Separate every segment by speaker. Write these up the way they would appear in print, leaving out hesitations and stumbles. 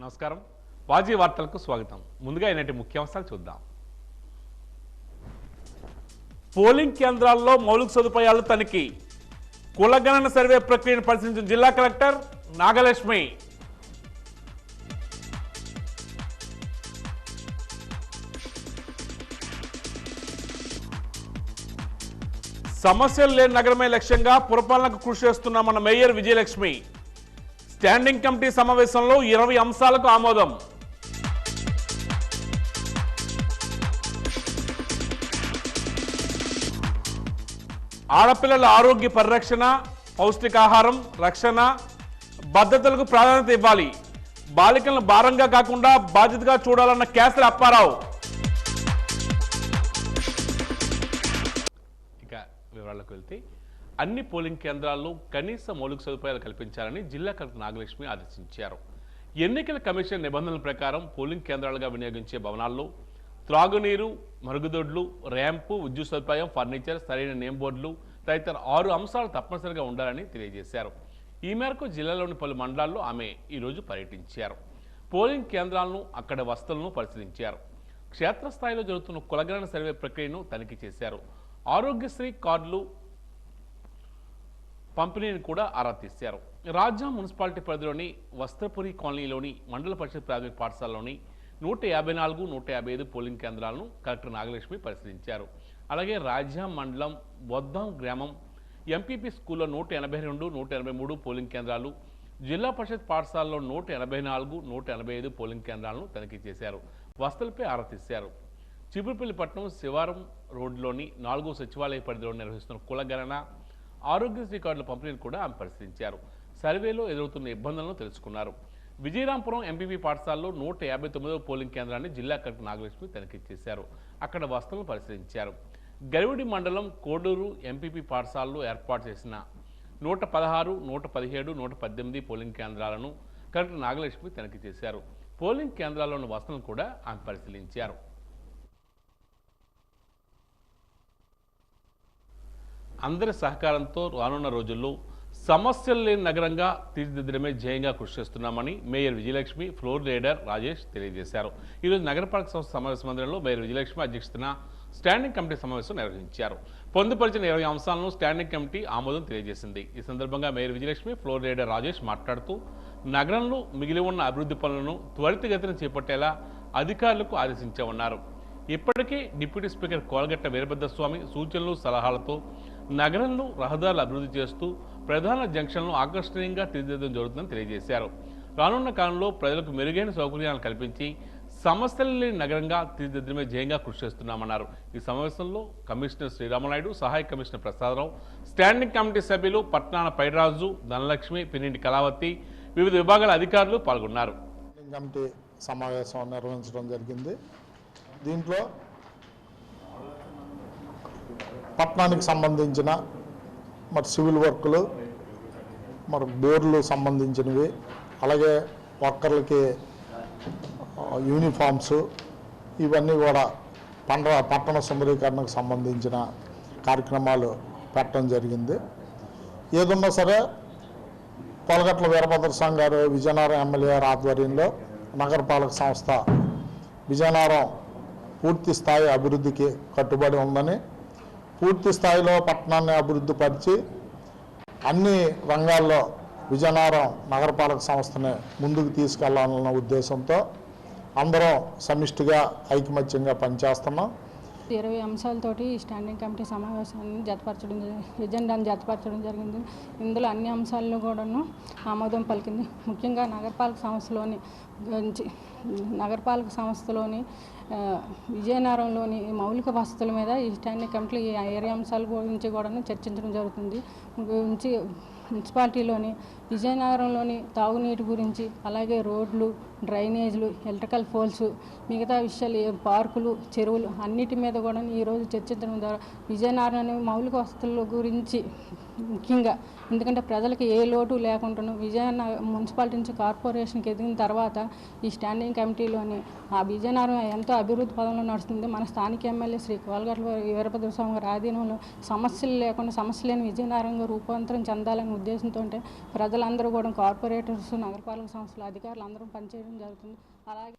Speaker 1: నమస్కారం. వాజీ వార్తలకు స్వాగతం. ముందుగా ఈనాటి ముఖ్యాంశాలు చూద్దాం. పోలింగ్ కేంద్రాల్లో మౌలిక సదుపాయాలు తనిఖీ. కులగణన సర్వే ప్రక్రియను పరిశీలించిన జిల్లా కలెక్టర్ నాగలక్ష్మి. సమస్యలు లేని నగరమే లక్ష్యంగా పురపాలనకు కృషి చేస్తున్నామన్న మేయర్ విజయలక్ష్మి. స్టాండింగ్ కమిటీ సమావేశంలో 20 అంశాలకు ఆమోదం. ఆడపిల్లల ఆరోగ్య పరిరక్షణ, పౌష్టికాహారం, రక్షణ, భద్రతలకు ప్రాధాన్యత ఇవ్వాలి. బాలికలను భారంగా కాకుండా బాధ్యతగా చూడాలన్న కేసరి అప్పారావు. ఇక వివరాలకు వెళ్తే అన్ని పోలింగ్ కేంద్రాల్లో కనీస మౌలిక సదుపాయాలు కల్పించాలని జిల్లా కలెక్టర్ నాగలక్ష్మి ఆదేశించారు. ఎన్నికల కమిషన్ నిబంధనల ప్రకారం పోలింగ్ కేంద్రాలుగా వినియోగించే భవనాల్లో త్రాగునీరు, మరుగుదొడ్లు, ర్యాంపు, విద్యుత్ సదుపాయం, ఫర్నిచర్, సరైన నేమ్ బోర్డులు తదితర 6 అంశాలు తప్పనిసరిగా ఉండాలని తెలియజేశారు. ఈ మేరకు జిల్లాలోని పలు మండలాల్లో ఆమె ఈరోజు పర్యటించారు. పోలింగ్ కేంద్రాలను, అక్కడ వసతులను పరిశీలించారు. క్షేత్రస్థాయిలో జరుగుతున్న కులగణన సర్వే ప్రక్రియను తనిఖీ చేశారు. ఆరోగ్యశ్రీ కార్డులు పంపిణీని కూడా ఆరా తీశారు. రాజ్యం మున్సిపాలిటీ పరిధిలోని వస్త్రపురి కాలనీలోని మండల పరిషత్ ప్రాథమిక పాఠశాలలోని 154, 155 పోలింగ్ కేంద్రాలను కలెక్టర్ నాగలక్ష్మి పరిశీలించారు. అలాగే రాజ్యం మండలం బొద్దాం గ్రామం ఎంపీపీ స్కూల్లో 182, 183 పోలింగ్ కేంద్రాలు, జిల్లా పరిషత్ పాఠశాలలో 184, 185 పోలింగ్ కేంద్రాలను తనిఖీ చేశారు. వసతులపై ఆరా తీశారు. చిపురుపల్లిపట్నం శివారం రోడ్లోని 4వ సచివాలయ పరిధిలో నిర్వహిస్తున్న కులగణన, ఆరోగ్యశ్రీ కార్డుల పంపిణీని కూడా ఆమె పరిశీలించారు. సర్వేలో ఎదురవుతున్న ఇబ్బందులను తెలుసుకున్నారు. విజయరాంపురం ఎంపీపీ పాఠశాలలో 159వ పోలింగ్ కేంద్రాన్ని జిల్లా కలెక్టర్ నాగలక్ష్మి తనిఖీ చేశారు. అక్కడ వసతులను పరిశీలించారు. గరివిడి మండలం కోడూరు ఎంపీపీ పాఠశాలలో ఏర్పాటు చేసిన 116, 117, 118 పోలింగ్ కేంద్రాలను కలెక్టర్ నాగలక్ష్మి తనిఖీ చేశారు. పోలింగ్ కేంద్రాల్లోని వసతులను కూడా ఆమె పరిశీలించారు. అందరి సహకారంతో రానున్న రోజుల్లో సమస్యలు లేని నగరంగా తీర్చిదిద్దడమే ధ్యేయంగా కృషి చేస్తున్నామని mayor Vijayalakshmi, floor leader Rajesh తెలియజేశారు. ఈరోజు నగరపాలక సంస్థ సమావేశ మందిరంలో మేయర్ విజయలక్ష్మి అధ్యక్షతన స్టాండింగ్ కమిటీ సమావేశం నిర్వహించారు. పొందుపరిచిన 20 అంశాలను స్టాండింగ్ కమిటీ ఆమోదం తెలియజేసింది. ఈ సందర్భంగా mayor Vijayalakshmi, floor leader Rajesh మాట్లాడుతూ నగరంలో మిగిలి ఉన్న అభివృద్ధి పనులను త్వరితగతిన చేపట్టేలా అధికారులకు ఆదేశించామన్నారు. ఇప్పటికే డిప్యూటీ స్పీకర్ కోలగట్ట వీరభద్రస్వామి సూచనలు, సలహాలతో నగరంలో రహదారులు అభివృద్ధి చేస్తూ ప్రధాన జంక్షన్లను ఆకర్షణీయంగా తీర్చిదిద్దడం జరుగుతుందని తెలియజేశారు. రానున్న కాలంలో ప్రజలకు మెరుగైన సౌకర్యాలను కల్పించి సమస్యలు లేని నగరంగా తీర్చిదిద్దడమే ధ్యేయంగా కృషి చేస్తున్నామన్నారు. ఈ సమావేశంలో కమిషనర్ శ్రీరామనాయుడు, సహాయ కమిషనర్ ప్రసాదరావు, స్టాండింగ్ కమిటీ సభ్యులు పట్నాన పైరాజు, ధనలక్ష్మి, పిన్నింటి కళావతి, వివిధ విభాగాల అధికారులు పాల్గొన్నారు.
Speaker 2: కమిటీ సమావేశం నిర్వహించడం జరిగింది. దీంట్లో పట్టణానికి సంబంధించిన మరి సివిల్ వర్కులు, మరి బోర్డులు సంబంధించినవి, అలాగే వర్కర్లకి యూనిఫామ్స్, ఇవన్నీ కూడా పట్టణ సుందరీకరణకు సంబంధించిన కార్యక్రమాలు పెట్టడం జరిగింది. ఏదున్నా సరే కోలగట్ల వీరభద్రస్వామి గారు విజయనగరం ఎమ్మెల్యే ఆధ్వర్యంలో నగరపాలక సంస్థ విజయనగరం పూర్తి స్థాయి అభివృద్ధికి కట్టుబడి ఉందని, పూర్తి స్థాయిలో పట్టణాన్ని అభివృద్ధి పరిచి అన్ని రంగాల్లో విజయనగరం నగరపాలక సంస్థని ముందుకు తీసుకెళ్లాలన్న ఉద్దేశంతో అందరం సమిష్టిగా ఐకమత్యంగా పనిచేస్తున్నాం.
Speaker 3: 20 అంశాలతోటి స్టాండింగ్ కమిటీ సమావేశాన్ని ఎజెండాను జతపరచడం జరిగింది. ఇందులో అన్ని అంశాలను కూడాను ఆమోదం పలికింది. ముఖ్యంగా నగరపాలక సంస్థలోని విజయనగరంలోని మౌలిక వసతుల మీద ఈ స్టాండింగ్ కమిటీలో ఈ 20 అంశాల గురించి కూడాను చర్చించడం జరుగుతుంది. మున్సిపాలిటీలోని విజయనగరంలోని తాగునీటి గురించి, అలాగే రోడ్లు, డ్రైనేజ్లు, ఎలక్ట్రికల్ పోల్స్, మిగతా విషయాలు, పార్కులు, చెరువులు అన్నిటి మీద కూడా ఈరోజు చర్చించడం ద్వారా విజయనగరంలోని మౌలిక వసతుల గురించి ముఖ్యంగా, ఎందుకంటే ప్రజలకు ఏ లోటు లేకుండా విజయనగరం మున్సిపాలిటీ నుంచి కార్పొరేషన్కి ఎదిగిన తర్వాత ఈ స్టాండింగ్ కమిటీలోని ఆ విజయనగరం ఎంతో అభివృద్ధి పదంలో నడుస్తుంది. మన స్థానిక ఎమ్మెల్యే శ్రీ కోలగట్ల వీరభద్రస్వామి గారి ఆధీనంలో సమస్యలు లేకుండా సమస్య లేని విజయనగరంగా రూపాంతరం చెందాలనే ఉద్దేశంతో ప్రజలందరూ కూడా కార్పొరేటర్స్, నగరపాలక సంస్థల అధికారులు అందరూ పనిచేయడం చేయడం జరుగుతుంది. అలాగే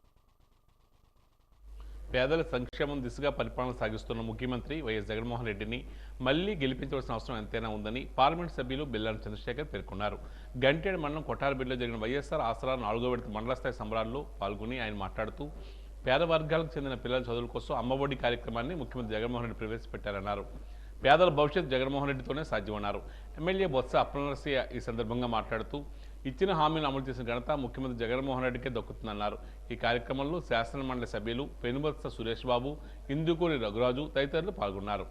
Speaker 1: పేదల సంక్షేమం దిశగా పరిపాలన సాగిస్తున్న ముఖ్యమంత్రి వైఎస్ జగన్మోహన్ రెడ్డిని మళ్లీ గెలిపించవలసిన అవసరం ఎంతైనా ఉందని పార్లమెంట్ సభ్యులు బెల్లాన చంద్రశేఖర్ పేర్కొన్నారు. గంటేడు మండలం కొట్టారబిడ్లో జరిగిన వైఎస్ఆర్ ఆసరా 4వ విడత మండల స్థాయి సంబరాల్లో పాల్గొని ఆయన మాట్లాడుతూ పేద వర్గాలకు చెందిన పిల్లల చదువుల కోసం అమ్మఒడి కార్యక్రమాన్ని ముఖ్యమంత్రి జగన్మోహన్ రెడ్డి ప్రవేశపెట్టారన్నారు. పేదల భవిష్యత్తు జగన్మోహన్ రెడ్డితోనే సాధ్యమన్నారు. ఎమ్మెల్యే బొత్స అప్పలనరసయ్య ఈ సందర్భంగా మాట్లాడుతూ ఇచ్చిన హామీలను అమలు చేసిన ఘనత ముఖ్యమంత్రి జగన్మోహన్ రెడ్డికే దక్కుతుందన్నారు. ఈ కార్యక్రమంలో శాసనమండలి సభ్యులు పెనుబత్స సురేష్ బాబు, ఇందుకూరి రఘురాజు తదితరులు పాల్గొన్నారు.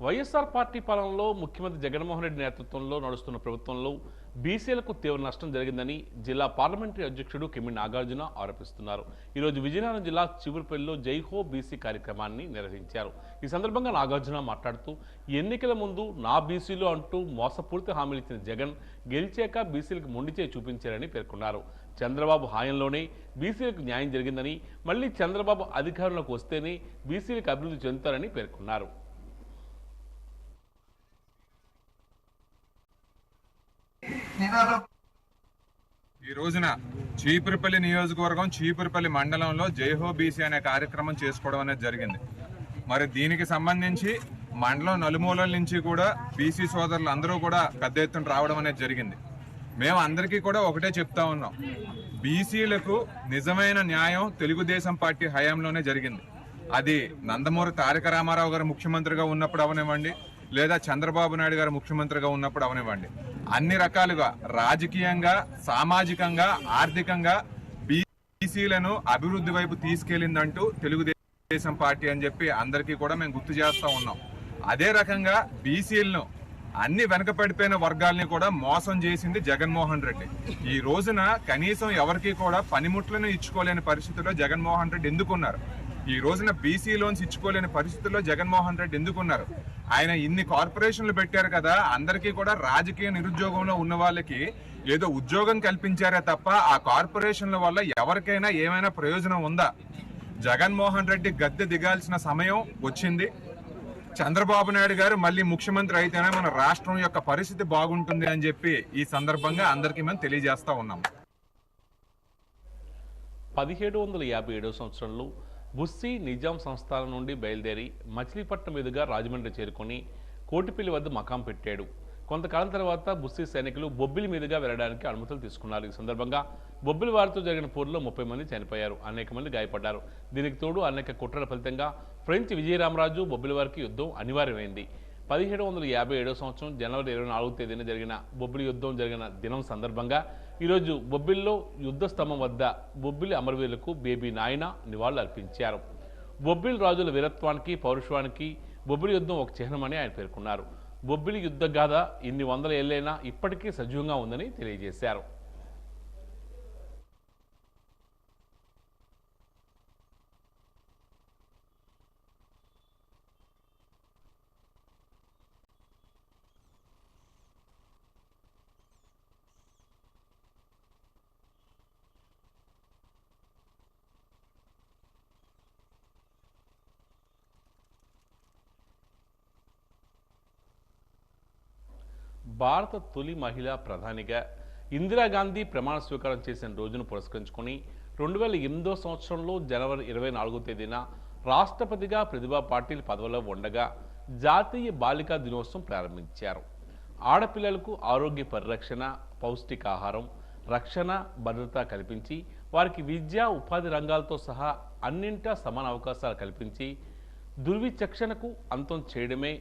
Speaker 1: వైఎస్ఆర్ పార్టీ పాలనలో ముఖ్యమంత్రి జగన్మోహన్ రెడ్డి నేతృత్వంలో నడుస్తున్న ప్రభుత్వంలో బీసీలకు తీవ్ర నష్టం జరిగిందని జిల్లా పార్లమెంటరీ అధ్యక్షుడు కిమ్మిడి నాగార్జున ఆరోపిస్తున్నారు. ఈరోజు విజయనగరం జిల్లా చివురుపల్లిలో జై హో బీసీ కార్యక్రమాన్ని నిర్వహించారు. ఈ సందర్భంగా నాగార్జున మాట్లాడుతూ ఎన్నికల ముందు నా బీసీలు అంటూ మోసపూరిత హామీలు ఇచ్చిన జగన్ గెలిచాక బీసీలకు మొండిచే చూపించారని పేర్కొన్నారు. చంద్రబాబు హాయంలోనే బీసీలకు న్యాయం జరిగిందని, మళ్లీ చంద్రబాబు అధికారంలోకి వస్తేనే బీసీలకు అభివృద్ధి చెందుతారని పేర్కొన్నారు.
Speaker 4: ఈ రోజున చీపురుపల్లి నియోజకవర్గం చీపురుపల్లి మండలంలో జైహో బీసీ అనే కార్యక్రమం చేసుకోవడం అనేది జరిగింది. మరి దీనికి సంబంధించి మండలం నలుమూలల నుంచి కూడా బీసీ సోదరులు అందరూ కూడా పెద్ద ఎత్తున రావడం అనేది జరిగింది. మేము అందరికీ కూడా ఒకటే చెప్తా ఉన్నాం, బీసీలకు నిజమైన న్యాయం తెలుగుదేశం పార్టీ హయాంలోనే జరిగింది. అది నందమూరి తారక రామారావు గారు ముఖ్యమంత్రిగా ఉన్నప్పుడు అవనివ్వండి, లేదా చంద్రబాబు నాయుడు గారు ముఖ్యమంత్రిగా ఉన్నప్పుడు అవనివ్వండి, అన్ని రకాలుగా రాజకీయంగా, సామాజికంగా, ఆర్థికంగా బీసీలను అభివృద్ధి వైపు తీసుకెళ్లిందంటూ తెలుగుదేశం పార్టీ అని చెప్పి అందరికీ కూడా మేము గుర్తు చేస్తా ఉన్నాం. అదే రకంగా బీసీలను అన్ని వెనకపడిపోయిన వర్గాల్ని కూడా మోసం చేసింది జగన్మోహన్ రెడ్డి. ఈ రోజున కనీసం ఎవరికి కూడా పనిముట్లను ఇచ్చుకోలేని పరిస్థితుల్లో జగన్మోహన్ రెడ్డి ఎందుకున్నారు? ఈ రోజున బీసీ లోన్స్ ఇచ్చుకోలేని పరిస్థితుల్లో జగన్మోహన్ రెడ్డి ఎందుకున్నారు? ఆయన ఇన్ని కార్పొరేషన్లు పెట్టారు కదా, అందరికీ కూడా రాజకీయ నిరుద్యోగంలో ఉన్న వాళ్ళకి ఏదో ఉద్యోగం కల్పించారే తప్ప ఆ కార్పొరేషన్ల వల్ల ఎవరికైనా ఏమైనా ప్రయోజనం ఉందా? జగన్మోహన్ రెడ్డి గద్దె దిగాల్సిన సమయం వచ్చింది. చంద్రబాబు నాయుడు గారు మళ్ళీ ముఖ్యమంత్రి అయితేనే మన రాష్ట్రం యొక్క పరిస్థితి బాగుంటుంది అని చెప్పి ఈ సందర్భంగా అందరికీ మేము తెలియజేస్తా ఉన్నాం.
Speaker 1: 1757వ సంవత్సరంలో బుస్సీ నిజాం సంస్థానం నుండి బయలుదేరి మచిలీపట్నం మీదుగా రాజమండ్రి చేరుకొని కోటిపల్లి వద్ద మకాం పెట్టాడు. కొంతకాలం తర్వాత బుస్సీ సైనికులు బొబ్బిలి మీదుగా వెళ్లడానికి అనుమతులు తీసుకున్నారు. ఈ సందర్భంగా బొబ్బిలి వారితో జరిగిన పోరులో 30 మంది చనిపోయారు, అనేక మంది గాయపడ్డారు. దీనికి తోడు అనేక కుట్రల ఫలితంగా ఫ్రెంచ్ విజయరామరాజు బొబ్బిలి వారికి యుద్ధం అనివార్యమైంది. 1757వ సంవత్సరం జనవరి 24వ తేదీన జరిగిన బొబ్బిలి యుద్ధం జరిగిన దినం సందర్భంగా ఈరోజు బొబ్బిలిలో యుద్ధ స్తంభం వద్ద బొబ్బిలి అమరవీరులకు బేబీ నాయన నివాళులు అర్పించారు. బొబ్బిలి రాజుల వీరత్వానికి, పౌరుషానికి బొబ్బిలి యుద్ధం ఒక చిహ్నమని ఆయన పేర్కొన్నారు. బొబ్బిలి యుద్ధ గాథ ఇన్ని వందల ఏళ్లైనా ఇప్పటికీ సజీవంగా ఉందని తెలియజేశారు. భారత తొలి మహిళా ప్రధానిగా ఇందిరాగాంధీ ప్రమాణ స్వీకారం చేసిన రోజును పురస్కరించుకొని 2008వ సంవత్సరంలో జనవరి 24వ తేదీన రాష్ట్రపతిగా ప్రతిభా పాటిల్ పదవిలో ఉండగా జాతీయ బాలికా దినోత్సవం ప్రారంభించారు. ఆడపిల్లలకు ఆరోగ్య పరిరక్షణ, పౌష్టికాహారం, రక్షణ, భద్రత కల్పించి వారికి విద్యా, ఉపాధి రంగాలతో సహా అన్నింటా సమాన అవకాశాలు కల్పించి దుర్విచక్షణకు అంతం చేయడమే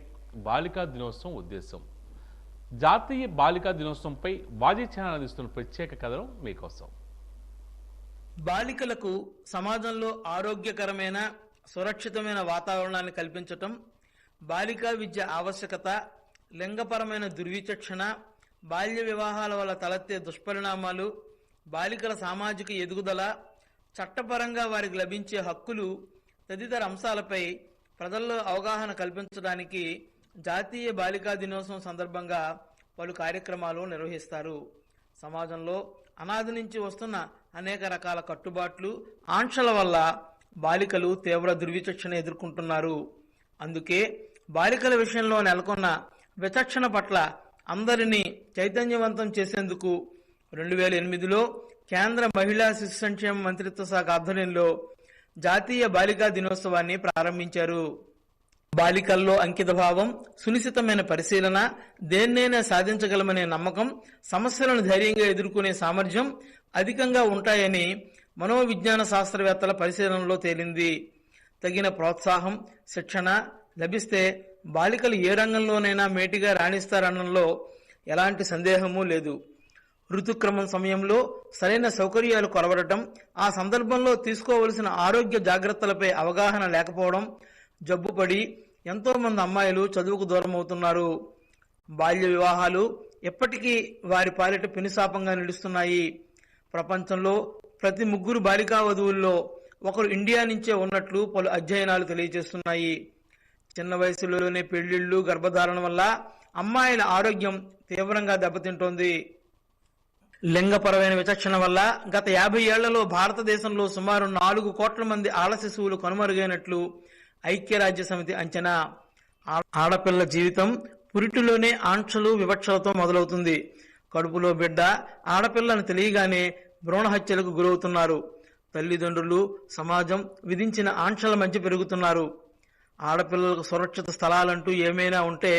Speaker 1: బాలికా దినోత్సవం ఉద్దేశం. జాతీయ బాలికా దినోత్సవంపై వాజీ ఛానల్ అందిస్తున్న ప్రత్యేక కథనం మీకోసం.
Speaker 5: బాలికలకు సమాజంలో ఆరోగ్యకరమైన, సురక్షితమైన వాతావరణాన్ని కల్పించటం, బాలికా విద్య ఆవశ్యకత, లింగపరమైన దుర్విచక్షణ, బాల్య వివాహాల వల్ల తలెత్తే దుష్పరిణామాలు, బాలికల సామాజిక ఎదుగుదల, చట్టపరంగా వారికి లభించే హక్కులు తదితర అంశాలపై ప్రజల్లో అవగాహన కల్పించడానికి జాతీయ బాలికా దినోత్సవం సందర్భంగా పలు కార్యక్రమాలు నిర్వహిస్తారు. సమాజంలో అనాది నుంచి వస్తున్న అనేక రకాల కట్టుబాట్లు, ఆంక్షల వల్ల బాలికలు తీవ్ర దుర్విచక్షణ ఎదుర్కొంటున్నారు. అందుకే బాలికల విషయంలో నెలకొన్న విచక్షణ పట్ల అందరినీ చైతన్యవంతం చేసేందుకు 2008లో కేంద్ర మహిళా శిశు సంక్షేమ మంత్రిత్వ శాఖ ఆధ్వర్యంలో జాతీయ బాలికా దినోత్సవాన్ని ప్రారంభించారు. బాలికల్లో అంకితభావం, సునిశ్చితమైన పరిశీలన, దేన్నైనా సాధించగలమనే నమ్మకం, సమస్యలను ధైర్యంగా ఎదుర్కొనే సామర్థ్యం అధికంగా ఉంటాయని మనోవిజ్ఞాన శాస్త్రవేత్తల పరిశీలనలో తేలింది. తగిన ప్రోత్సాహం, శిక్షణ లభిస్తే బాలికలు ఏ రంగంలోనైనా మేటిగా రాణిస్తారనడంలో ఎలాంటి సందేహమూ లేదు. ఋతుక్రమం సమయంలో సరైన సౌకర్యాలు కొరవడటం, ఆ సందర్భంలో తీసుకోవలసిన ఆరోగ్య జాగ్రత్తలపై అవగాహన లేకపోవడం, జబ్బుపడి ఎంతో మంది అమ్మాయిలు చదువుకు దూరం అవుతున్నారు. బాల్య వివాహాలు ఎప్పటికీ వారి పాలిట పెనుశాపంగా నిలుస్తున్నాయి. ప్రపంచంలో ప్రతి 3 బాలికా వధువుల్లో ఒకరు ఇండియా నుంచే ఉన్నట్లు పలు అధ్యయనాలు తెలియజేస్తున్నాయి. చిన్న వయసులోనే పెళ్లిళ్లు, గర్భధారణ వల్ల అమ్మాయిల ఆరోగ్యం తీవ్రంగా దెబ్బతింటోంది. లింగపరమైన విచక్షణ వల్ల గత 50 ఏళ్లలో భారతదేశంలో సుమారు 4 కోట్ల మంది ఆడ శిశువులు కనుమరుగైనట్లు ఐక్యరాజ్య సమితి అంచనా. ఆడపిల్ల జీవితం పురిటిలోనే ఆంక్షలు, వివక్షలతో మొదలవుతుంది. కడుపులో బిడ్డ ఆడపిల్లను తెలియగానే భ్రూణ హత్యలకు గురవుతున్నారు. తల్లిదండ్రులు, సమాజం విధించిన ఆంక్షల మధ్య పెరుగుతున్నారు. ఆడపిల్లలకు సురక్షిత స్థలాలంటూ ఏమైనా ఉంటే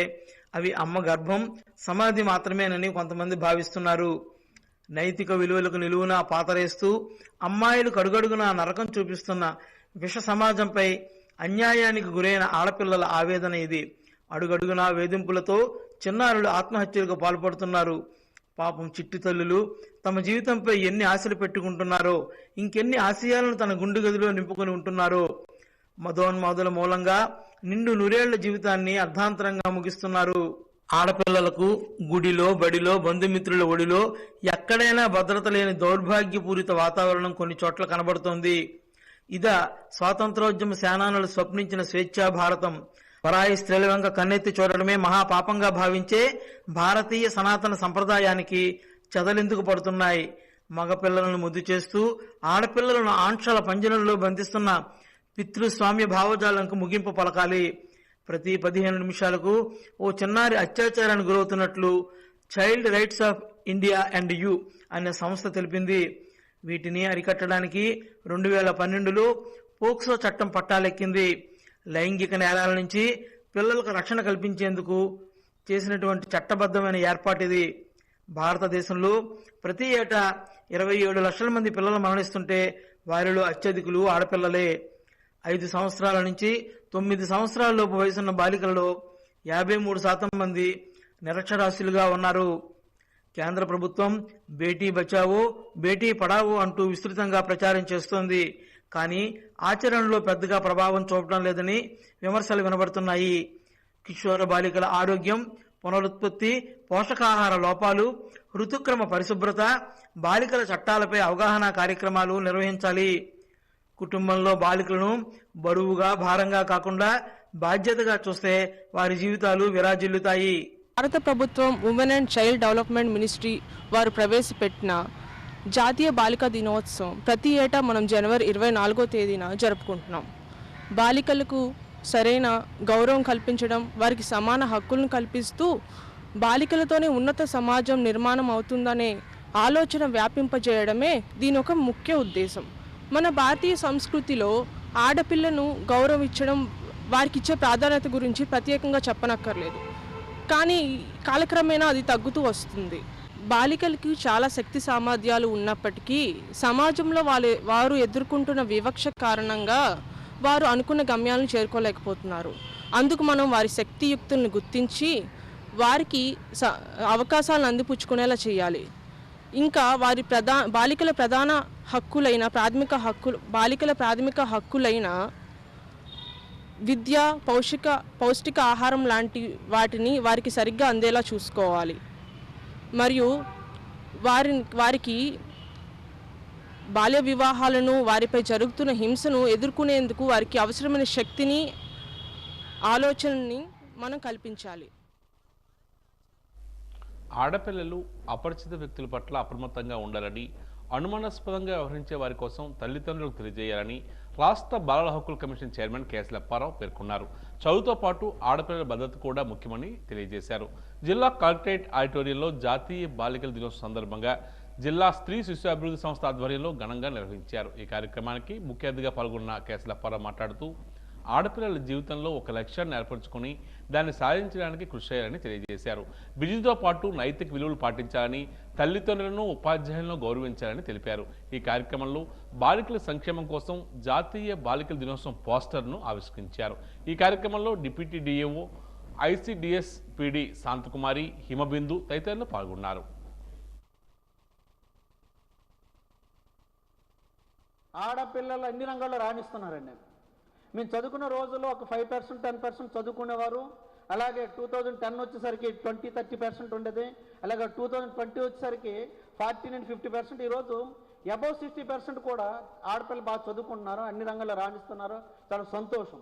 Speaker 5: అవి అమ్మ గర్భం, సమాధి మాత్రమేనని కొంతమంది భావిస్తున్నారు. నైతిక విలువలకు నిలువునా పాతరేస్తూ అమ్మాయిలు కడుగడుగునా నరకం చూపిస్తున్న విష సమాజంపై అన్యాయానికి గురైన ఆడపిల్లల ఆవేదన ఇది. అడుగడుగునా వేధింపులతో చిన్నారులు ఆత్మహత్యలకు పాల్పడుతున్నారు. పాపం చిట్టి తల్లులు తమ జీవితంపై ఎన్ని ఆశలు పెట్టుకుంటున్నారో, ఇంకెన్ని ఆశయాలను తన గుండె గదిలో నింపుకొని ఉంటున్నారో. మదోన్మాదుల మూలంగా నిండు నూరేళ్ల జీవితాన్ని అర్ధాంతరంగా ముగిస్తున్నారు. ఆడపిల్లలకు గుడిలో, బడిలో, బంధుమిత్రుల ఒడిలో ఎక్కడైనా భద్రత లేని దౌర్భాగ్యపూరిత వాతావరణం కొన్ని చోట్ల కనబడుతోంది. ఇదా స్వాతంత్రోద్యమ సేనానులు స్వప్నించిన స్వేచ్ఛా భారతం? పరాయి స్త్రీల వెంక కన్నెత్తి చూడడమే మహాపాపంగా భావించే భారతీయ సనాతన సంప్రదాయానికి చెదలెందుకు పడుతున్నాయి? మగపిల్లలను ముద్దు చేస్తూ ఆడపిల్లలను ఆంక్షల పంజరంలో బంధిస్తున్న పితృస్వామ్య భావజాలంకు ముగింపు పలకాలి. ప్రతి 15 నిమిషాలకు ఓ చిన్నారి అత్యాచారానికి గురవుతున్నట్లు child rights of India and you అనే సంస్థ తెలిపింది. వీటిని అరికట్టడానికి 2012లో పోక్సో చట్టం పట్టాలెక్కింది. లైంగిక నేరాల నుంచి పిల్లలకు రక్షణ కల్పించేందుకు చేసినటువంటి చట్టబద్ధమైన ఏర్పాటిది. భారతదేశంలో ప్రతి ఏటా 27 లక్షల మంది పిల్లలు మరణిస్తుంటే వారిలో అత్యధికులు ఆడపిల్లలే. 5 సంవత్సరాల నుంచి 9 సంవత్సరాలలోపు వయసున్న బాలికలలో 53% మంది నిరక్షరాస్యులుగా ఉన్నారు. కేంద్ర ప్రభుత్వం బేటీ బచావో, బేటీ పడావో అంటూ విస్తృతంగా ప్రచారం చేస్తోంది. కానీ ఆచరణలో పెద్దగా ప్రభావం చూపడం లేదని విమర్శలు వినబడుతున్నాయి. కిషోర బాలికల ఆరోగ్యం, పునరుత్పత్తి, పోషకాహార లోపాలు, ఋతుక్రమ పరిశుభ్రత, బాలికల చట్టాలపై అవగాహన కార్యక్రమాలు నిర్వహించాలి. కుటుంబంలో బాలికలను బరువుగా, భారంగా కాకుండా బాధ్యతగా చూస్తే వారి జీవితాలు విరాజిల్లుతాయి.
Speaker 6: భారత ప్రభుత్వం women and child development ministry వారు ప్రవేశపెట్టిన జాతీయ బాలికా దినోత్సవం ప్రతి ఏటా మనం జనవరి 24వ తేదీన జరుపుకుంటున్నాం. బాలికలకు సరైన గౌరవం కల్పించడం, వారికి సమాన హక్కులను కల్పిస్తూ బాలికలతోనే ఉన్నత సమాజం నిర్మాణం అవుతుందనే ఆలోచన వ్యాపింపజేయడమే దీని ఒక ముఖ్య ఉద్దేశం. మన భారతీయ సంస్కృతిలో ఆడపిల్లను గౌరవించడం, వారికి ఇచ్చే ప్రాధాన్యత గురించి ప్రత్యేకంగా చెప్పనక్కర్లేదు. కానీ కాలక్రమేణా అది తగ్గుతూ వస్తుంది. బాలికలకి చాలా శక్తి సామర్థ్యాలు ఉన్నప్పటికీ సమాజంలో వారు ఎదుర్కొంటున్న వివక్ష కారణంగా వారు అనుకున్న గమ్యాలను చేరుకోలేకపోతున్నారు. అందుకు మనం వారి శక్తియుక్తులను గుర్తించి వారికి అవకాశాలను అందిపుచ్చుకునేలా చేయాలి. ఇంకా వారి బాలికల ప్రాథమిక హక్కులైన విద్య, పౌష్టిక ఆహారం లాంటి వాటిని వారికి సరిగ్గా అందేలా చూసుకోవాలి. మరియు వారికి బాల్య వివాహాలను, వారిపై జరుగుతున్న హింసను ఎదుర్కొనేందుకు వారికి అవసరమైన శక్తిని, ఆలోచనని మనం కల్పించాలి.
Speaker 1: ఆడపిల్లలు అపరిచిత వ్యక్తుల పట్ల అప్రమత్తంగా ఉండాలని, అనుమానాస్పదంగా వ్యవహరించే వారి కోసం తల్లిదండ్రులకు తెలియజేయాలని రాష్ట్ర బాలల హక్కుల కమిషన్ చైర్మన్ కేఎస్ లప్పారావు పేర్కొన్నారు. చదువుతో పాటు ఆడపిల్లల భద్రత కూడా ముఖ్యమని తెలియజేశారు. జిల్లా కలెక్టరేట్ ఆడిటోరియంలో జాతీయ బాలికల దినోత్సవం సందర్భంగా జిల్లా స్త్రీ శిశు అభివృద్ధి సంస్థ ఆధ్వర్యంలో ఘనంగా నిర్వహించారు. ఈ కార్యక్రమానికి ముఖ్య అతిథిగా పాల్గొన్న కేశలప్పారావు మాట్లాడుతూ ఆడపిల్లల జీవితంలో ఒక లక్ష్యాన్ని ఏర్పరచుకొని దాన్ని సాధించడానికి కృషి చేయాలని తెలియజేశారు. విద్యతో పాటు నైతిక విలువలు పాటించాలని, తల్లిదండ్రులను ఉపాధ్యాయులను గౌరవించాలని తెలిపారు. ఈ కార్యక్రమంలో బాలికల సంక్షేమం కోసం జాతీయ బాలికల దినోత్సవం పోస్టర్ను ఆవిష్కరించారు. ఈ కార్యక్రమంలో deputy DAO, ICDS PD Shantakumari, Himabindu తదితరులు పాల్గొన్నారు.
Speaker 7: ఆడపిల్లలు అన్ని రంగాల్లో రాణిస్తున్నారండి. మేము చదువుకున్న రోజుల్లో ఒక 5% 10% చదువుకునేవారు. అలాగే 2010 వచ్చేసరికి 20-30% ఉండేది. అలాగే 2020 వచ్చేసరికి 40-50%. ఈరోజు అబౌవ్ 60% కూడా ఆడపిల్లలు బాగా చదువుకుంటున్నారు, అన్ని రంగాల్లో రాణిస్తున్నారు. చాలా సంతోషం.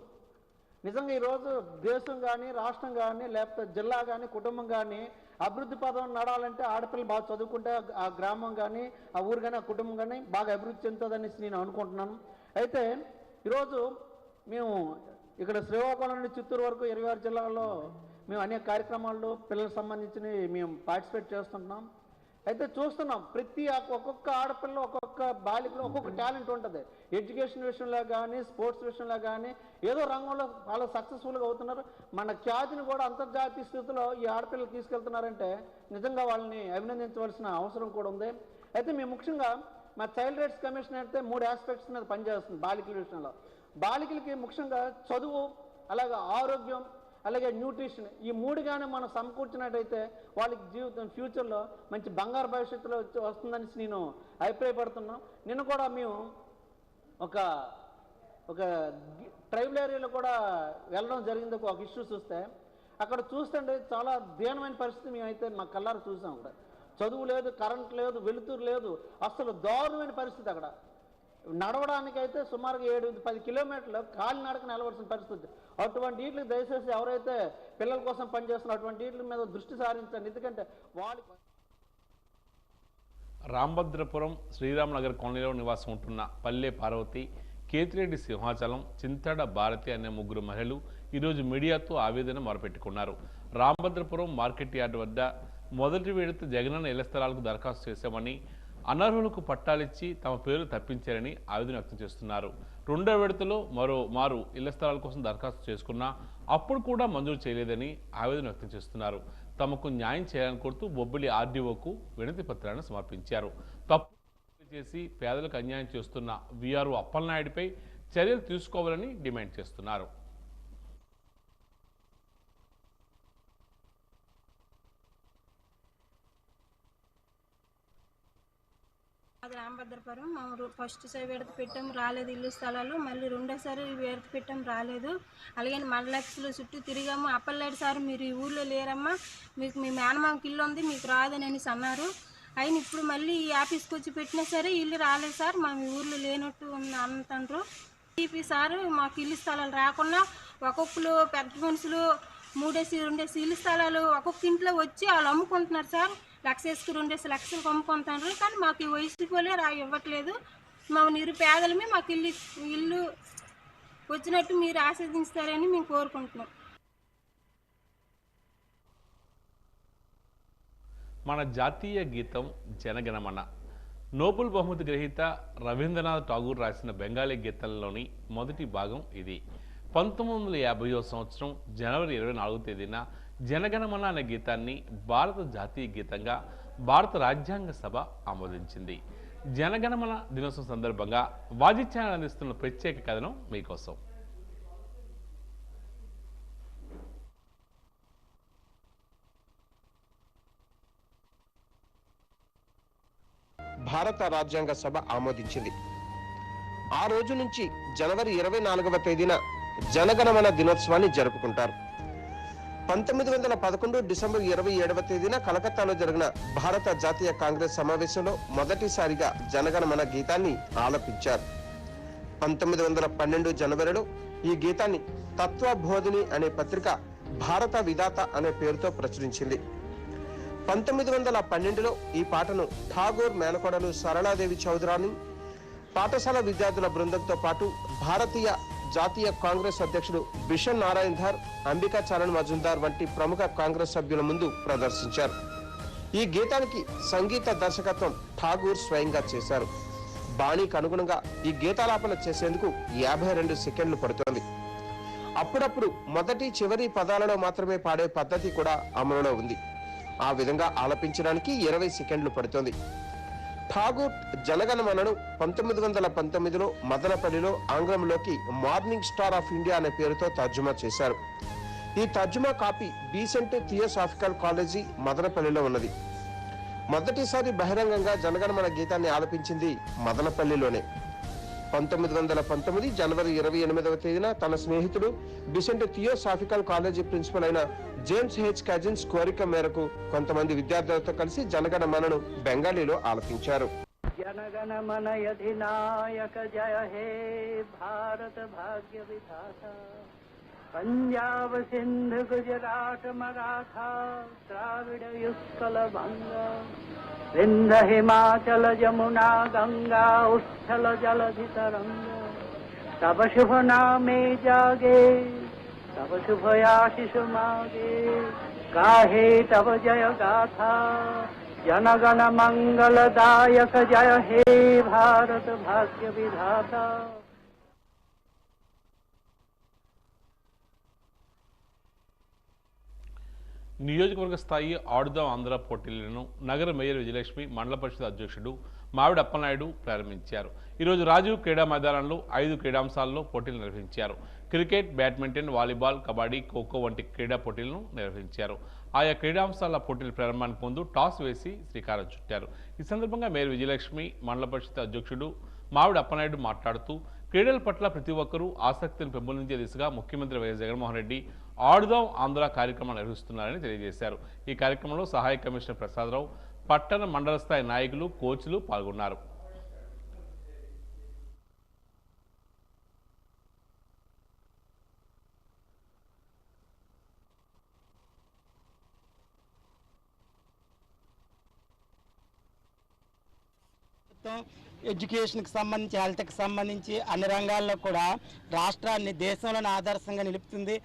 Speaker 7: నిజంగా ఈరోజు దేశం కానీ, రాష్ట్రం కానీ, లేకపోతే జిల్లా కానీ, కుటుంబం కానీ అభివృద్ధి పదం నడాలంటే ఆడపిల్లలు బాగా చదువుకుంటే ఆ గ్రామం కానీ, ఆ ఊరు కానీ, ఆ కుటుంబం కానీ బాగా అభివృద్ధి చెందుతుందని నేను అనుకుంటున్నాను. అయితే ఈరోజు మేము ఇక్కడ శ్రీకాకుళం నుండి చిత్తూరు వరకు 26 జిల్లాల్లో మేము అనేక కార్యక్రమాల్లో పిల్లలకు సంబంధించినవి మేము పార్టిసిపేట్ చేస్తున్నాం. అయితే చూస్తున్నాం ప్రతి ఒక్కొక్క ఆడపిల్ల, ఒక్కొక్క బాలికలో ఒక్కొక్క టాలెంట్ ఉంటుంది. ఎడ్యుకేషన్ విషయంలో కానీ, స్పోర్ట్స్ విషయంలో కానీ ఏదో రంగంలో చాలా సక్సెస్ఫుల్గా అవుతున్నారు. మన ఖ్యాతిని కూడా అంతర్జాతీయ స్థితిలో ఈ ఆడపిల్లలు తీసుకెళ్తున్నారంటే నిజంగా వాళ్ళని అభినందించవలసిన అవసరం కూడా ఉంది. అయితే మేము ముఖ్యంగా మా చైల్డ్ రైట్స్ కమిషన్ అయితే 3 ఆస్పెక్ట్స్ మీద పనిచేస్తుంది బాలికల విషయంలో. బాలికలకి ముఖ్యంగా చదువు, అలాగే ఆరోగ్యం, అలాగే న్యూట్రిషన్, ఈ 3 కానీ మనం సమకూర్చినట్టయితే వాళ్ళకి జీవితం ఫ్యూచర్లో మంచి బంగారు భవిష్యత్తులో వస్తుందని నేను అభిప్రాయపడుతున్నాం. నిన్న కూడా మేము ఒక ట్రైబల్ ఏరియాలో కూడా వెళ్ళడం జరిగింది. ఒక ఇష్యూ చూస్తే అక్కడ చూస్తుంటే చాలా దీనమైన పరిస్థితి మేమైతే మా కళ్ళారు చూసాం. అక్కడ చదువు లేదు, కరెంట్ లేదు, వెలుతురు లేదు, అసలు దారుణమైన పరిస్థితి. అక్కడ నడవడానికైతే సుమారుగా 7-10 కిలోమీటర్లు కాలినడక నిలవలసిన పరిస్థితి. అటువంటి వీటికి దయచేసి ఎవరైతే పిల్లల కోసం పనిచేస్తున్న అటువంటి వీటి మీద దృష్టి సారించండి. ఎందుకంటే వాళ్ళు
Speaker 1: రాంభద్రపురం శ్రీరామనగర్ కాలనీలో నివాసం ఉంటున్న పల్లె పార్వతి, కేతిరెడ్డి సింహాచలం, చింతడ భారతి అనే 3 మహిళలు ఈరోజు మీడియాతో ఆవేదన మొరపెట్టుకున్నారు. రాంభద్రపురం మార్కెట్ యార్డు వద్ద మొదటి విడత జగనన్న ఇళ్ల స్థలాలకు దరఖాస్తు చేశామని, అనర్హులకు పట్టాలిచ్చి తమ పేరు తప్పించారని ఆవేదన వ్యక్తం చేస్తున్నారు. 2వ విడతలో మరో ఇళ్ల స్థలాల కోసం దరఖాస్తు చేసుకున్నా అప్పుడు కూడా మంజూరు చేయలేదని ఆవేదన వ్యక్తం చేస్తున్నారు. తమకు న్యాయం చేయాలని కోరుతూ బొబ్బిలి ఆర్డీఓకు వినతి పత్రాన్ని సమర్పించారు. తప్పు చేసి పేదలకు అన్యాయం చేస్తున్న వీఆర్ఓ అప్పలనాయుడిపై చర్యలు తీసుకోవాలని డిమాండ్ చేస్తున్నారు.
Speaker 8: అది రాంభద్రపురం. మేము ఫస్ట్ సారి విడత పెట్టాం, రాలేదు ఇల్లు స్థలాలు. మళ్ళీ రెండోసారి విడత పెట్టాం, రాలేదు. అలాగే మండలక్షలు చుట్టూ తిరిగాము. అప్పలనాయుడు సార్ మీరు ఈ ఊళ్ళో లేరమ్మా, మీకు మీ మేనమామకి ఇల్లు ఉంది, మీకు రాదని అనేసి అన్నారు. అయినా ఇప్పుడు మళ్ళీ ఈ ఆఫీస్కి వచ్చి పెట్టినా సరే ఇల్లు రాలేదు సార్, మా మీ ఊర్లో లేనట్టు అంటారు. టీపీ సార్ మాకు ఇల్లు స్థలాలు రాకుండా ఒక్కొక్కరు పెద్ద మనుషులు 3-2 ఇల్లు స్థలాలు ఒక్కొక్క ఇంట్లో వచ్చి వాళ్ళు అమ్ముకుంటున్నారు సార్. 1,00,000 లక్షలకు అమ్ముకుంటున్నారు. కానీ మాకు ఈ వైసీపీలే ఇవ్వట్లేదు. మా నిరుపేదలమే మాకు ఇల్లు వచ్చినట్టు మీరు ఆస్వాదిస్తారని మేము కోరుకుంటున్నాం.
Speaker 1: మన జాతీయ గీతం జనగణమన నోబెల్ బహుమతి గ్రహీత రవీంద్రనాథ్ ఠాగూర్ రాసిన బెంగాలీ గీతంలోని మొదటి భాగం ఇది. 1950వ సంవత్సరం జనవరి 24వ తేదీన జనగణమన అనే గీతాన్ని భారత జాతీయ గీతంగా భారత రాజ్యాంగ సభ ఆమోదించింది. జనగణమన దినోత్సవం సందర్భంగా వాజీ ఛానల్ అందిస్తున్న ప్రత్యేక కథనం మీకోసం.
Speaker 9: భారత రాజ్యాంగ సభ ఆమోదించింది. ఆ రోజు నుంచి జనవరి 24వ తేదీన జనగణమన దినోత్సవాన్ని జరుపుకుంటారు. 1911 డిసెంబర్ 27వ తేదీన కలకత్తాలో జరిగిన భారత జాతీయ కాంగ్రెస్ సమావేశంలో మొదటిసారిగా జనగణమన గీతాన్ని ఆలపించారు. 1912 జనవరిలో ఈ గీతాన్ని తత్వబోధిని అనే పత్రిక భారత విధాత అనే పేరుతో ప్రచురించింది. 1912లో ఈ పాటను ఠాగూర్ మేనకోడలు సరళాదేవి చౌదరాని, పాఠశాల విద్యార్థుల బృందంతో పాటు భారతీయ జాతీయ కాంగ్రెస్ అధ్యక్షుడు బిషన్ నారాయణ్ ధార్, అంబికా చరణ్ మజుందార్ వంటి ప్రముఖ కాంగ్రెస్ సభ్యుల ముందు ప్రదర్శించారు. ఈ గీతానికి సంగీత దర్శకత్వం ఠాగూర్ స్వయంగా చేశారు. బాణీకి అనుగుణంగా ఈ గీతాలాపన చేసేందుకు 52 సెకండ్లు పడుతోంది. అప్పుడప్పుడు మొదటి చివరి పదాలలో మాత్రమే పాడే పద్ధతి కూడా అమలులో ఉంది. ఆ విధంగా ఆలపించడానికి 20 సెకండ్లు పడుతోంది. ఠాగూర్ జనగణమనను 1919లో మదనపల్లిలో ఆంగ్లంలోకి మార్నింగ్ స్టార్ ఆఫ్ ఇండియా అనే పేరుతో తర్జుమా చేశారు. ఈ తర్జుమా కాపీ బీసెంట్ థియోసాఫికల్ కాలేజీ మదనపల్లిలో ఉన్నది. మొదటిసారి బహిరంగంగా జనగణమన గీతాన్ని ఆలపించింది మదనపల్లిలోనే. 1919 జనవరి 28వ తేదీన తన స్నేహితుడు బిసెంట్ థియోసాఫికల్ కాలేజీ ప్రిన్సిపల్ అయిన జేమ్స్ హెచ్ కజిన్స్ కోరిక మేరకు కొంతమంది విద్యార్థులతో కలిసి జనగణమనను బెంగాలీలో ఆలపించారు.
Speaker 10: జనగణమన అధినాయక జయ హే భారత భాగ్య విధాత, పంజాబ్ సింధు గుజరాట్ మరాఠా ద్రావిడ యుత్కల బంగ, వింధ్య హిమాచల జమునా గంగా ఉచ్ఛల జలధి తరంగ, तब शुभ नामे जागे तब शुभ आशीष मागे, गाहे तब जय गाथा जनगण मंगलदायक जय हे भारत भाग्य विधाता.
Speaker 1: నియోజకవర్గ స్థాయి ఆడుదాం ఆంధ్ర పోటీలను నగర మేయర్ విజయలక్ష్మి, మండల పరిషత్ అధ్యక్షుడు మావిడి అప్పలనాయుడు ప్రారంభించారు. ఈరోజు రాజీవ్ క్రీడా మైదానంలో 5 క్రీడాంశాల్లో పోటీలు నిర్వహించారు. Cricket, badminton, volleyball, kabaddi, kho kho వంటి క్రీడా పోటీలను నిర్వహించారు. ఆయా క్రీడాంశాల పోటీల ప్రారంభానికి ముందు టాస్ వేసి శ్రీకారం చుట్టారు. ఈ సందర్భంగా మేయర్ విజయలక్ష్మి, మండల పరిషత్ అధ్యక్షుడు మావిడి అప్పలనాయుడు మాట్లాడుతూ క్రీడల పట్ల ప్రతి ఒక్కరూ ఆసక్తిని పెంపొందించే దిశగా ముఖ్యమంత్రి వైఎస్ జగన్మోహన్ రెడ్డి ఆడుదాం ఆంధ్ర కార్యక్రమం నిర్వహిస్తున్నారని తెలియజేశారు. ఈ కార్యక్రమంలో సహాయ కమిషనర్ ప్రసాదరావు, పట్టణ మండల స్థాయి నాయకులు, కోచ్లు పాల్గొన్నారు.
Speaker 11: ఎడ్యుకేషన్కి సంబంధించి, హెల్త్కి సంబంధించి అన్ని రంగాల్లో కూడా రాష్ట్రాన్ని దేశంలోని ఆదర్శంగా నిలుపుతుంది.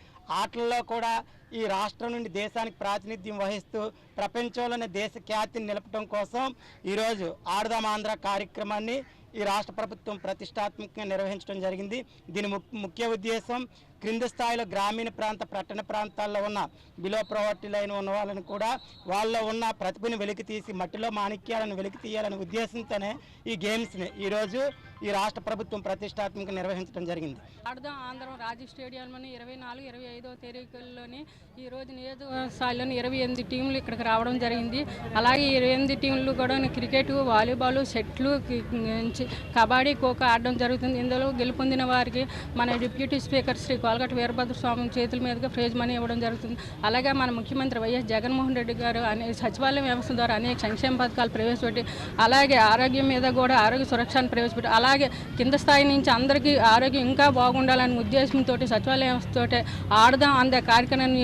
Speaker 11: ఆటల్లో కూడా ఈ రాష్ట్రం నుండి దేశానికి ప్రాతినిధ్యం వహిస్తూ ప్రపంచంలోనే దేశ ఖ్యాతిని నిలపడం కోసం ఈరోజు ఆడుదాం ఆంధ్ర కార్యక్రమాన్ని ఈ రాష్ట్ర ప్రభుత్వం ప్రతిష్టాత్మకంగా నిర్వహించడం జరిగింది. దీని ముఖ్య ఉద్దేశం క్రింద స్థాయిలో గ్రామీణ ప్రాంత, పట్టణ ప్రాంతాల్లో ఉన్న బిలో ప్రవర్టీ లైన్ ఉన్న వాళ్ళని కూడా వాళ్ళలో ఉన్న ప్రతిభను వెలికి తీసి మట్టిలో మాణిక్యాలను వెలికి తీయాలనే ఉద్దేశంతోనే ఈ గేమ్స్ని ఈరోజు ఈ రాష్ట్ర ప్రభుత్వం ప్రతిష్టాత్మకంగా నిర్వహించడం జరిగింది.
Speaker 3: ఆడుదాం ఆంధ్రం రాజీవ్ స్టేడియంలోని 24, 25వ తేదీలోని ఈరోజు నియోజకవర్గ స్థాయిలోని 28 టీంలు ఇక్కడికి రావడం జరిగింది. అలాగే 28 టీంలు కూడా క్రికెట్, వాలీబాల్, షెట్లు, కబడ్డీ, ఖోఖో ఆడడం జరుగుతుంది. ఇందులో గెలుపొందిన వారికి మన డిప్యూటీ స్పీకర్ శ్రీ కోలగట్ట వీరభద్ర స్వామి చేతుల మీదుగా ప్రైజ్ మనీ ఇవ్వడం జరుగుతుంది. అలాగే మన ముఖ్యమంత్రి వైఎస్ జగన్మోహన్ రెడ్డి గారు సచివాలయం వ్యవస్థ ద్వారా అనేక సంక్షేమ పథకాలు ప్రవేశపెట్టి, అలాగే ఆరోగ్యం మీద కూడా ఆరోగ్య సురక్షను ప్రవేశపెట్టి, అలాగే కింద స్థాయి నుంచి అందరికీ ఆరోగ్యం ఇంకా బాగుండాలనే ఉద్దేశంతో సచివాలయ వ్యవస్థతో ఆడుదాం ఆంధ్ర కార్యక్రమాన్ని,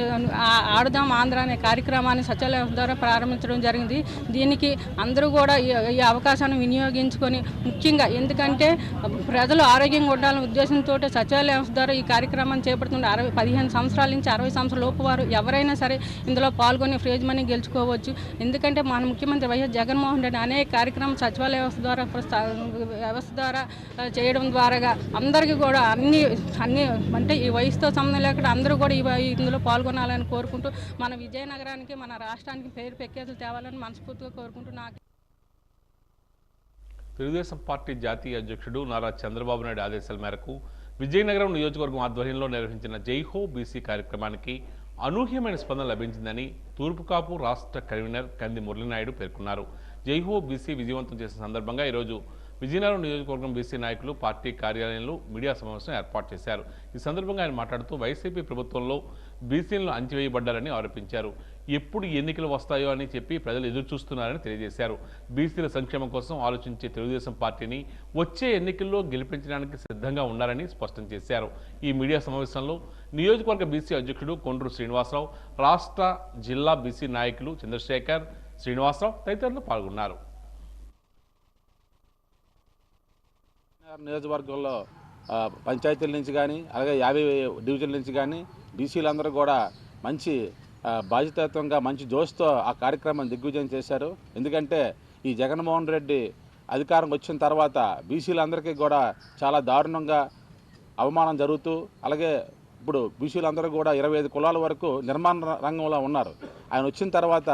Speaker 3: ఆడుదాం ఆంధ్ర అనే కార్యక్రమాన్ని సచివాలయ వ్యవస్థ ద్వారా ప్రారంభించడం జరిగింది. దీనికి అందరూ కూడా ఈ అవకాశాన్ని వినియోగించుకొని, ముఖ్యంగా ఎందుకంటే ప్రజలు ఆరోగ్యంగా ఉండాలనే ఉద్దేశంతో సచివాలయ వ్యవస్థ ద్వారా ఈ కార్యక్రమాన్ని చేపడుతున్న 15 సంవత్సరాల నుంచి 60 సంవత్సరాల లోపు వారు ఎవరైనా సరే ఇందులో పాల్గొని ప్రైజ్ మనీ గెలుచుకోవచ్చు. ఎందుకంటే మన ముఖ్యమంత్రి వైఎస్ జగన్మోహన్ రెడ్డి అనేక కార్యక్రమం సచివాలయ వ్యవస్థ ద్వారా చేయడం ద్వారా అందరికీ కూడా అన్ని అంటే ఈ వయసుతో సంబంధం లేకుండా అందరూ కూడా ఇందులో పాల్గొనాలని కోరుకుంటూ మన విజయనగరానికి, మన రాష్ట్రానికి పేరు ప్రఖ్యాతులు తేవాలని మనస్ఫూర్తిగా కోరుకుంటూ
Speaker 1: తెలుగుదేశం పార్టీ జాతీయ అధ్యక్షుడు నారా చంద్రబాబు నాయుడు ఆదేశాల మేరకు విజయనగరం నియోజకవర్గం ఆధ్వర్యంలో నిర్వహించిన జైహో బీసీ కార్యక్రమానికి అనూహ్యమైన స్పందన లభించిందని తూర్పు కాపు రాష్ట్ర కన్వీనర్ కంది మురళీనాయుడు పేర్కొన్నారు. జైహో బీసీ విజయవంతం చేసిన సందర్భంగా ఈరోజు విజయనగరం నియోజకవర్గం బీసీ నాయకులు పార్టీ కార్యాలయంలో మీడియా సమావేశం ఏర్పాటు చేశారు. ఈ సందర్భంగా ఆయన మాట్లాడుతూ వైసీపీ ప్రభుత్వంలో బీసీలను అణచివేయబడ్డారని ఆరోపించారు. ఎప్పుడు ఎన్నికలు వస్తాయో అని చెప్పి ప్రజలు ఎదురు చూస్తున్నారని తెలియజేశారు. బీసీల సంక్షేమం కోసం ఆలోచించే తెలుగుదేశం పార్టీని వచ్చే ఎన్నికల్లో గెలిపించడానికి సిద్ధంగా ఉన్నారని స్పష్టం చేశారు. ఈ మీడియా సమావేశంలో నియోజకవర్గ బీసీ అధ్యక్షుడు కొండ్రు శ్రీనివాసరావు, రాష్ట్ర, జిల్లా బీసీ నాయకులు చంద్రశేఖర్, శ్రీనివాసరావు తదితరులు పాల్గొన్నారు.
Speaker 12: నియోజకవర్గంలో పంచాయతీల నుంచి కానీ అలాగే 50 డివిజన్ల నుంచి కానీ బీసీలందరూ కూడా మంచి బాధ్యతాయుతంగా మంచి జోష్తో ఆ కార్యక్రమాన్ని దిగ్విజయం చేశారు. ఎందుకంటే ఈ జగన్మోహన్ రెడ్డి అధికారం వచ్చిన తర్వాత బీసీలందరికీ కూడా చాలా దారుణంగా అవమానం జరుగుతూ అలాగే ఇప్పుడు బీసీలందరూ కూడా 25 కులాల వరకు నిర్మాణ రంగంలో ఉన్నారు. ఆయన వచ్చిన తర్వాత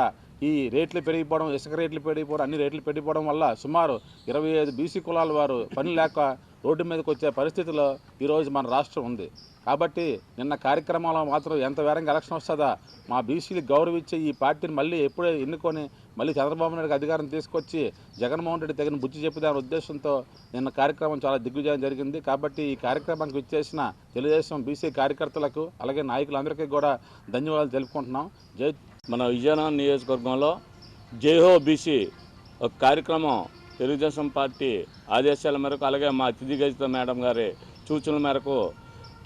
Speaker 12: ఈ రేట్లు పెరిగిపోవడం, ఇసుక రేట్లు పెరిగిపోవడం, అన్ని రేట్లు పెరిగిపోవడం వల్ల సుమారు 25 బీసీ కులాల వారు పని లేక రోడ్డు మీదకి వచ్చే పరిస్థితిలో ఈరోజు మన రాష్ట్రం ఉంది. కాబట్టి నిన్న కార్యక్రమంలో మాత్రం ఎంత వేరంగా ఎలక్షన్ వస్తుందా, మా బీసీలు గౌరవించి ఈ పార్టీని మళ్ళీ ఎప్పుడే ఎన్నుకొని మళ్ళీ చంద్రబాబు నాయుడుకి అధికారం తీసుకొచ్చి జగన్మోహన్ రెడ్డి తగిన బుద్ధి చెప్పుదాని ఉద్దేశంతో నిన్న కార్యక్రమం చాలా దిగ్విజయం జరిగింది. కాబట్టి ఈ కార్యక్రమానికి విచ్చేసిన తెలుగుదేశం బీసీ కార్యకర్తలకు అలాగే నాయకులందరికీ కూడా ధన్యవాదాలు తెలుపుకుంటున్నాం.
Speaker 13: మన విజయనగరం నియోజకవర్గంలో జైహో బీసీ ఒక కార్యక్రమం తెలుగుదేశం పార్టీ ఆదేశాల మేరకు అలాగే మా అతిథి గజిత మేడం గారి సూచనల మేరకు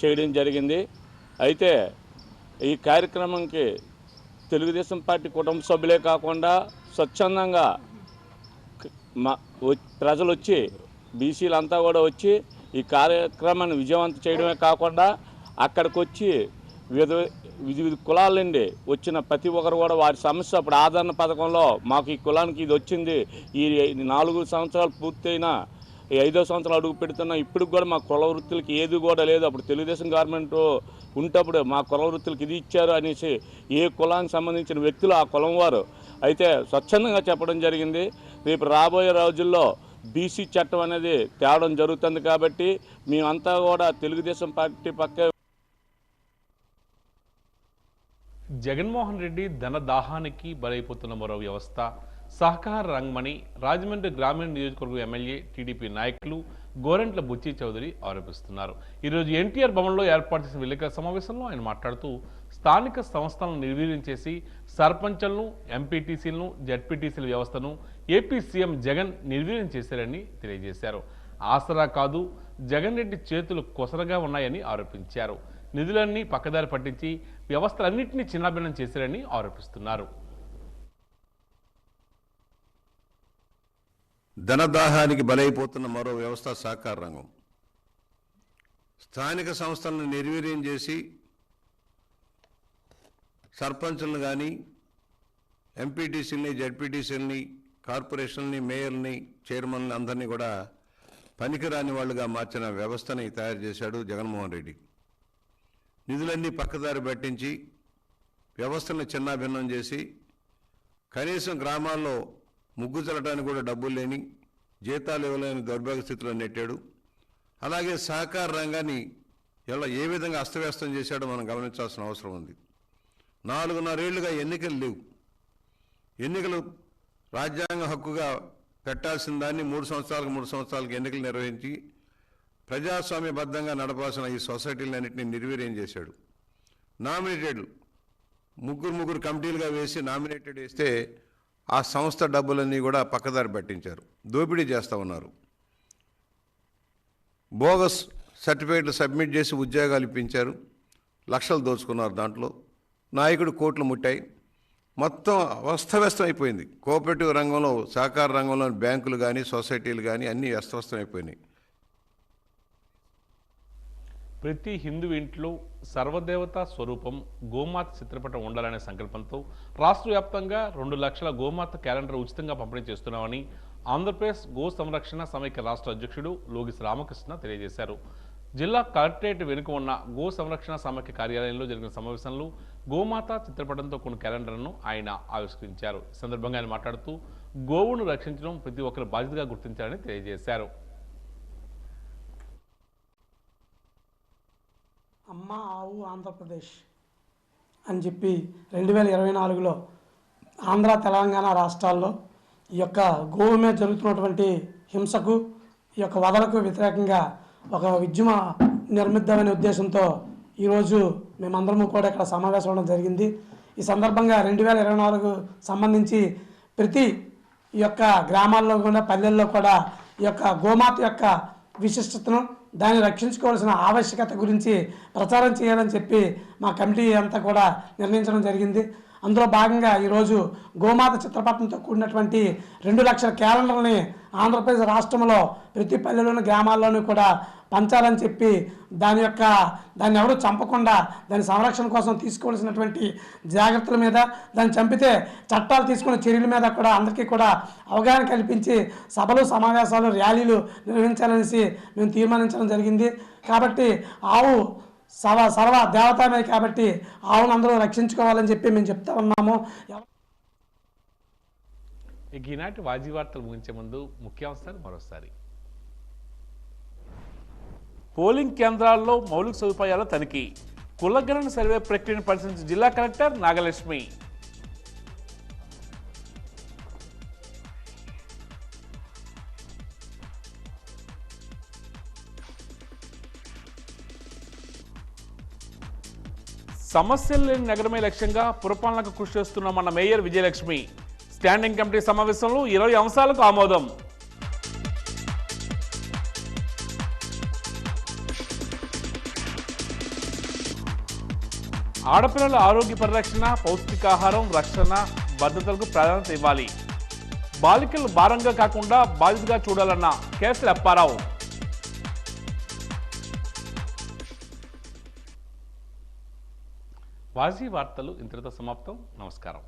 Speaker 13: చేయడం జరిగింది. అయితే ఈ కార్యక్రమంకి తెలుగుదేశం పార్టీ కుటుంబ సభ్యులే కాకుండా స్వచ్ఛందంగా ప్రజలు వచ్చి బీసీలంతా కూడా వచ్చి ఈ కార్యక్రమాన్ని విజయవంతం చేయడమే కాకుండా అక్కడికి వచ్చి వివిధ కులాల నుండి వచ్చిన ప్రతి ఒక్కరు కూడా వారి సమస్య అప్పుడు ఆదరణ పథకంలో మాకు ఈ కులానికి ఇది వచ్చింది, ఈ 4 సంవత్సరాలు పూర్తయినా 5వ సంవత్సరం అడుగు పెడుతున్నా ఇప్పుడు కూడా మా కుల వృత్తులకి ఏది కూడా లేదు. అప్పుడు తెలుగుదేశం గవర్నమెంట్ ఉంటప్పుడు మా కుల వృత్తులకి ఇది ఇచ్చారు అనేసి ఏ కులానికి సంబంధించిన వ్యక్తులు ఆ కులం వారు అయితే స్వచ్ఛందంగా చెప్పడం జరిగింది. రేపు రాబోయే రోజుల్లో బీసీ చట్టం అనేది తేవడం జరుగుతుంది. కాబట్టి మేమంతా కూడా తెలుగుదేశం పార్టీ పక్క
Speaker 1: జగన్మోహన్ రెడ్డి ధన దాహానికి బలైపోతున్న మరో వ్యవస్థ సహకార రంగమని రాజమండ్రి గ్రామీణ నియోజకవర్గం ఎమ్మెల్యే టీడీపీ నాయకులు గోరంట్ల బుచ్చి చౌదరి ఆరోపిస్తున్నారు. ఈరోజు ఎన్టీఆర్ భవన్లో ఏర్పాటు చేసిన విలేకరుల సమావేశంలో ఆయన మాట్లాడుతూ స్థానిక సంస్థలను నిర్వీర్యం చేసి సర్పంచులను, ఎంపీటీసీలను, జడ్పీటీసీల వ్యవస్థను ఏపీ సీఎం జగన్ నిర్వీర్యం చేశారని తెలియజేశారు. ఆసరా కాదు, జగన్ రెడ్డి చేతులు కొసరగా ఉన్నాయని ఆరోపించారు. నిధులన్నీ పక్కదారి పట్టించి వ్యవస్థలన్నింటినీ చిన్నాభిన్నం చేశారని ఆరోపిస్తున్నారు.
Speaker 14: ధనదాహానికి బలైపోతున్న మరో వ్యవస్థ సహకార రంగం. స్థానిక సంస్థలను నిర్వీర్యం చేసి సర్పంచులను కానీ, ఎంపీటీసీలని, జడ్పీటీసీలని, కార్పొరేషన్ని, మేయర్ని, చైర్మన్ని అందరినీ కూడా పనికిరాని వాళ్ళుగా మార్చిన వ్యవస్థని తయారు చేశాడు జగన్మోహన్ రెడ్డి. నిధులన్నీ పక్కదారి పట్టించి వ్యవస్థను చిన్నాభిన్నం చేసి కనీసం గ్రామాల్లో ముగ్గు చల్లడానికి కూడా డబ్బులు లేని, జీతాలు ఇవ్వలేని దౌర్భాగ్య స్థితిలో నెట్టాడు. అలాగే సహకార రంగాన్ని ఏ విధంగా అస్తవ్యస్తం చేశాడో మనం గమనించాల్సిన అవసరం ఉంది. 4.5 ఏళ్లుగా ఎన్నికలు లేవు. ఎన్నికలు రాజ్యాంగ హక్కుగా పెట్టాల్సిన దాన్ని 3 సంవత్సరాలకు ఎన్నికలు నిర్వహించి ప్రజాస్వామ్యబద్ధంగా నడపాల్సిన ఈ సొసైటీలన్నింటినీ నిర్వీర్యం చేశాడు. నామినేటెడ్ ముగ్గురు కమిటీలుగా వేసి నామినేటెడ్ వేస్తే ఆ సంస్థ డబ్బులన్నీ కూడా పక్కదారి పట్టించారు, దోపిడీ చేస్తూ ఉన్నారు. బోగస్ సర్టిఫికేట్లు సబ్మిట్ చేసి ఉద్యోగాలు ఇప్పించారు, లక్షలు దోచుకున్నారు. దాంట్లో నాయకుడు కోట్లు ముట్టాయి. మొత్తం అస్తవ్యస్తం అయిపోయింది. కోఆపరేటివ్ రంగంలో, సహకార రంగంలో బ్యాంకులు కానీ, సొసైటీలు కానీ అన్నీ అస్తవ్యస్తం అయిపోయినాయి.
Speaker 1: ప్రతి హిందూ ఇంట్లో సర్వదేవతా స్వరూపం గోమాత చిత్రపటం ఉండాలనే సంకల్పంతో రాష్ట్ర వ్యాప్తంగా 2 లక్షల గోమాత క్యాలెండర్ ఉచితంగా పంపిణీ చేస్తున్నామని ఆంధ్రప్రదేశ్ గో సంరక్షణ సమైక్య రాష్ట్ర అధ్యక్షుడు లోగిస్ రామకృష్ణ తెలియజేశారు. జిల్లా కలెక్టరేట్ వెనుక ఉన్న గో సంరక్షణ సమైక్య కార్యాలయంలో జరిగిన సమావేశంలో గోమాత చిత్రపటంతో కొన్ని క్యాలెండర్లను ఆయన ఆవిష్కరించారు. ఈ సందర్భంగా ఆయన మాట్లాడుతూ గోవును రక్షించడం ప్రతి ఒక్కరి బాధ్యతగా గుర్తించాలని తెలియజేశారు.
Speaker 15: అమ్మ ఆవు ఆంధ్రప్రదేశ్ అని చెప్పి 2024లో ఆంధ్ర, తెలంగాణ రాష్ట్రాల్లో ఈ యొక్క గోవు మీద జరుగుతున్నటువంటి హింసకు, ఈ యొక్క వదలకు వ్యతిరేకంగా ఒక ఉద్యమ నిర్మిద్దామనే ఉద్దేశంతో ఈరోజు మేమందరము కూడా ఇక్కడ సమావేశం అవడం జరిగింది. ఈ సందర్భంగా 2024 సంబంధించి ప్రతి ఈ యొక్క గ్రామాల్లో కూడా, పల్లెల్లో కూడా ఈ యొక్క గోమాత యొక్క విశిష్టతను, దాన్ని రక్షించుకోవాల్సిన ఆవశ్యకత గురించి ప్రచారం చేయాలని చెప్పి మా కమిటీ అంతా కూడా నిర్ణయించడం జరిగింది. అందులో భాగంగా ఈరోజు గోమాత చిత్రపటంతో కూడినటువంటి 2 లక్షల క్యాలెండర్ని ఆంధ్రప్రదేశ్ రాష్ట్రంలో ప్రతి పల్లెలోని గ్రామాల్లోనూ కూడా పంచాలని చెప్పి దాన్ని ఎవరు చంపకుండా దాని సంరక్షణ కోసం తీసుకోవాల్సినటువంటి జాగ్రత్తల మీద, దాన్ని చంపితే చట్టాలు తీసుకునే చర్యల మీద కూడా అందరికీ కూడా అవగాహన కల్పించి సభలు, సమావేశాలు, ర్యాలీలు నిర్వహించాలనేసి మేము తీర్మానించడం జరిగింది. కాబట్టి ఆవు సర్వ దేవతామే కాబట్టి ఆవును అందరూ రక్షించుకోవాలని చెప్పి మేము చెప్తా ఉన్నాము.
Speaker 1: ఈనాటి వాజీ వార్తలు ముగించే ముందు ముఖ్యాంశాలు మరోసారి. పోలింగ్ కేంద్రాల్లో మౌలిక సదుపాయాల తనిఖీ, కులగణన సర్వే ప్రక్రియను పరిశీలించిన జిల్లా కలెక్టర్ నాగలక్ష్మి. సమస్యలు లేని నగరమే లక్ష్యంగా పురపాలనకు కృషి చేస్తున్నామన్న మేయర్ విజయలక్ష్మి. స్టాండింగ్ కమిటీ సమావేశంలో 20 అంశాలకు ఆమోదం. ఆడపిల్లల ఆరోగ్య పరిరక్షణ, పౌష్టికాహారం, రక్షణ, భద్రతలకు ప్రాధాన్యత ఇవ్వాలి. బాలికలు భారంగా కాకుండా బాధ్యతగా చూడాలన్న కేసుల అప్పారావు. వాజీ వార్తలు ఇంతటితో సమాప్తం. నమస్కారం.